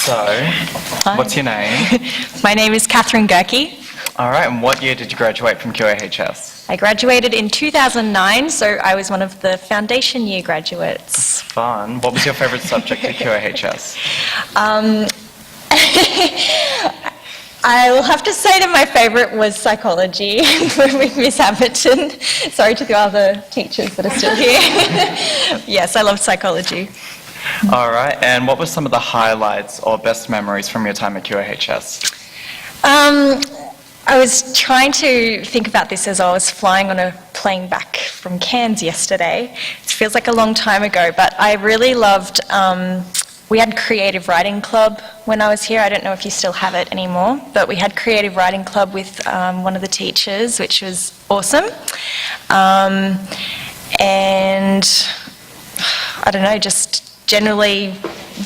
So, Hi. what's your name? My name is Katherine Gehrke. All right, and what year did you graduate from QAHS? I graduated in 2009, so I was one of the foundation year graduates. Fun. What was your favourite subject at QAHS? I will have to say that my favourite was psychology with Miss Hamilton. Sorry to the other teachers that are still here. Yes, I loved psychology. All right, and what were some of the highlights or best memories from your time at QAHS? I was trying to think about this as I was flying on a plane back from Cairns yesterday. It feels like a long time ago, but I really loved, we had Creative Writing Club when I was here. I don't know if you still have it anymore, but we had Creative Writing Club with one of the teachers, which was awesome. And I don't know, just generally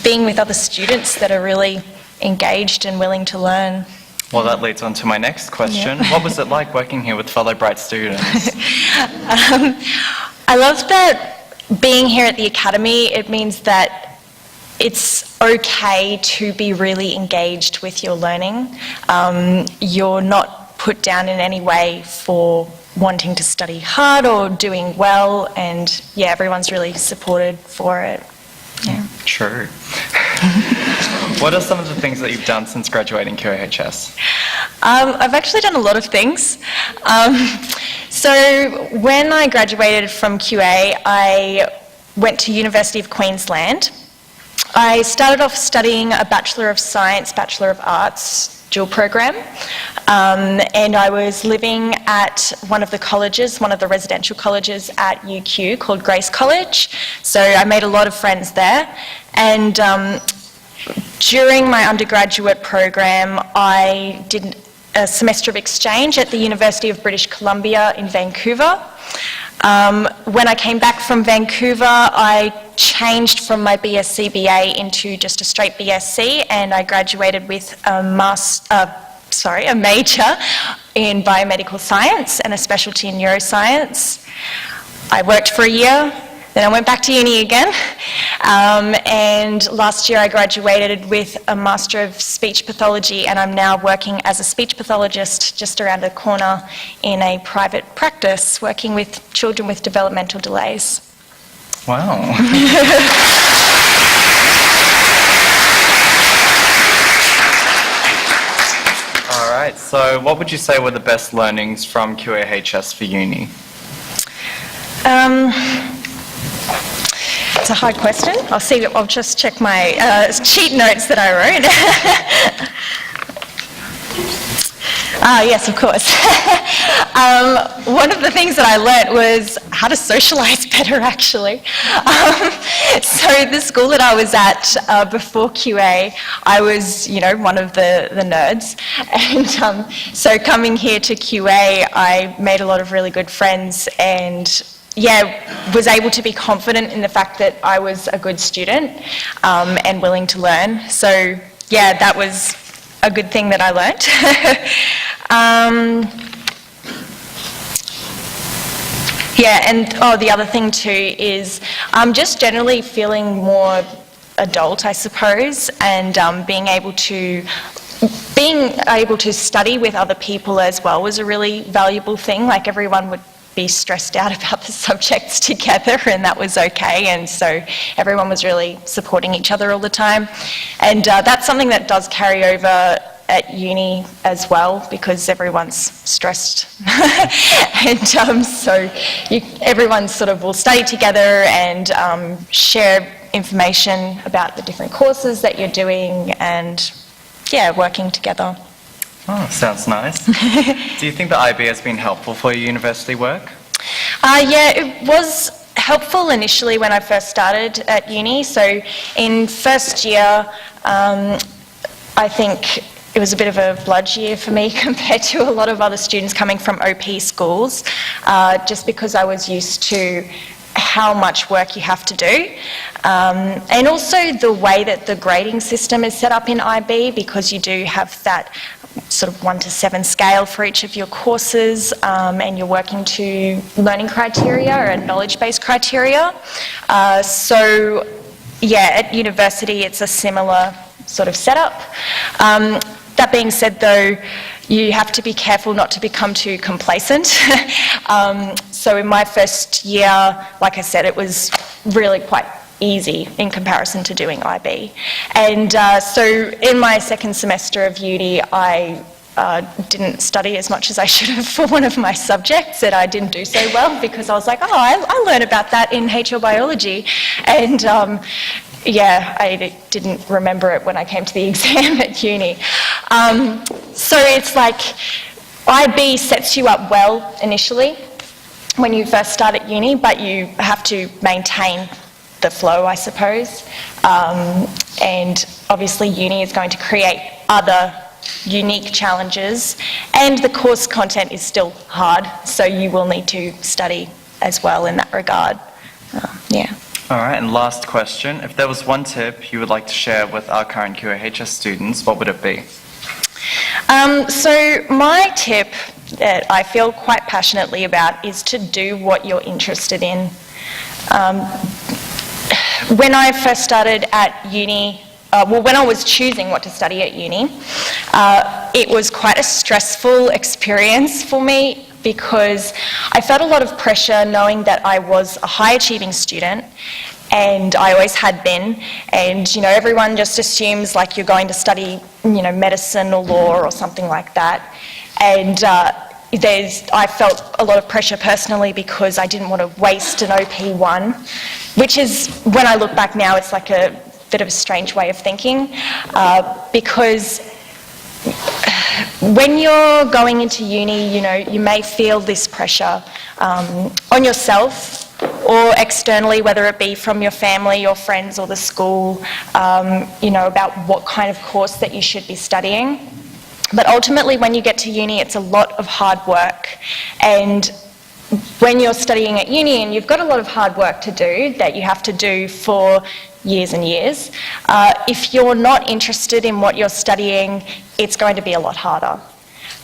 being with other students that are really engaged and willing to learn. Well, that leads on to my next question. Yeah. What was it like working here with fellow bright students? I love that being here at the Academy, it means that it's okay to be really engaged with your learning. You're not put down in any way for wanting to study hard or doing well, and yeah, everyone's really supported for it. Yeah. True. What are some of the things that you've done since graduating QAHS? I've actually done a lot of things. So when I graduated from QA, I went to University of Queensland. I started off studying a Bachelor of Science, Bachelor of Arts dual program, and I was living at one of the colleges, one of the residential colleges at UQ called Grace College, so I made a lot of friends there. And during my undergraduate program, I did a semester of exchange at the University of British Columbia in Vancouver. When I came back from Vancouver, I changed from my BSc BA into just a straight BSc, and I graduated with a major in biomedical science and a specialty in neuroscience. I worked for a year, then I went back to uni again, and last year I graduated with a Master of Speech Pathology, and I'm now working as a speech pathologist just around the corner in a private practice, working with children with developmental delays. Wow. All right, so what would you say were the best learnings from QAHS for uni? It's a hard question. I'll just check my cheat notes that I wrote. Yes, of course. One of the things that I learnt was how to socialise better, actually. So the school that I was at before QA, I was, one of the nerds. And so coming here to QA, I made a lot of really good friends, and was able to be confident in the fact that I was a good student and willing to learn. So that was a good thing that I learnt. The other thing too is just generally feeling more adult, I suppose, and being able to study with other people as well was a really valuable thing. Like, everyone would be stressed out about the subjects together, and that was okay, and so everyone was really supporting each other all the time. And that's something that does carry over at uni as well, because everyone's stressed. And so everyone sort of will study together and share information about the different courses that you're doing, and working together. Oh, sounds nice. Do you think the IB has been helpful for your university work? It was helpful initially when I first started at uni. So in first year, I think it was a bit of a bludge year for me compared to a lot of other students coming from OP schools, just because I was used to how much work you have to do. And also the way that the grading system is set up in IB, because you do have that sort of 1 to 7 scale for each of your courses, and you're working to learning criteria and knowledge-based criteria. At university it's a similar sort of setup. That being said though, you have to be careful not to become too complacent. So in my first year, like I said, it was really quite easy in comparison to doing IB. And so in my second semester of uni, I didn't study as much as I should have for one of my subjects, and I didn't do so well because I was like, oh, I learned about that in HR biology. And yeah, I didn't remember it when I came to the exam at uni. So it's like IB sets you up well initially when you first start at uni, but you have to maintain the flow, I suppose. And obviously uni is going to create other unique challenges, and the course content is still hard, so you will need to study as well in that regard. Yeah. All right, and last question. If there was one tip you would like to share with our current QAHS students, what would it be? So my tip that I feel quite passionately about is to do what you're interested in. When I first started at uni, when I was choosing what to study at uni, it was quite a stressful experience for me because I felt a lot of pressure knowing that I was a high-achieving student, and I always had been, and you know, everyone just assumes like you're going to study, you know, medicine or law or something like that, and I felt a lot of pressure personally because I didn't want to waste an OP1, which is, when I look back now, it's like a bit of a strange way of thinking, because when you're going into uni, you know, you may feel this pressure on yourself or externally, whether it be from your family, your friends or the school, you know, about what kind of course that you should be studying. But ultimately, when you get to uni, it's a lot of hard work. And when you're studying at uni and you've got a lot of hard work to do that you have to do for years and years, if you're not interested in what you're studying, it's going to be a lot harder.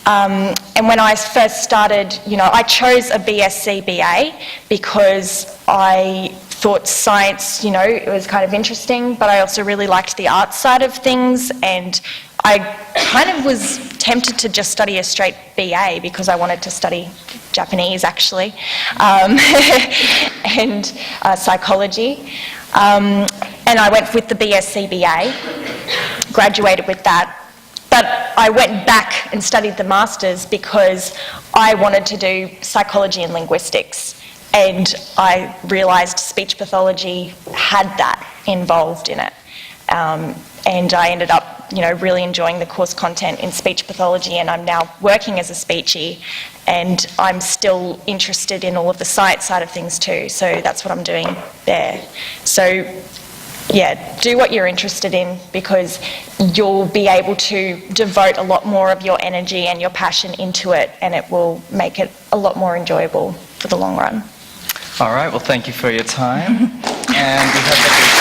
And when I first started, you know, I chose a BSc BA because I thought science, you know, it was kind of interesting, but I also really liked the art side of things, and I kind of was tempted to just study a straight BA because I wanted to study Japanese, actually, and psychology. And I went with the BSc BA, graduated with that. But I went back and studied the Masters because I wanted to do psychology and linguistics. And I realised speech pathology had that involved in it. And I ended up, you know, really enjoying the course content in speech pathology, and I'm now working as a speechie, and I'm still interested in all of the science side of things too, so that's what I'm doing there. So yeah, do what you're interested in because you'll be able to devote a lot more of your energy and your passion into it, and it will make it a lot more enjoyable for the long run. All right, well, thank you for your time. And we hope that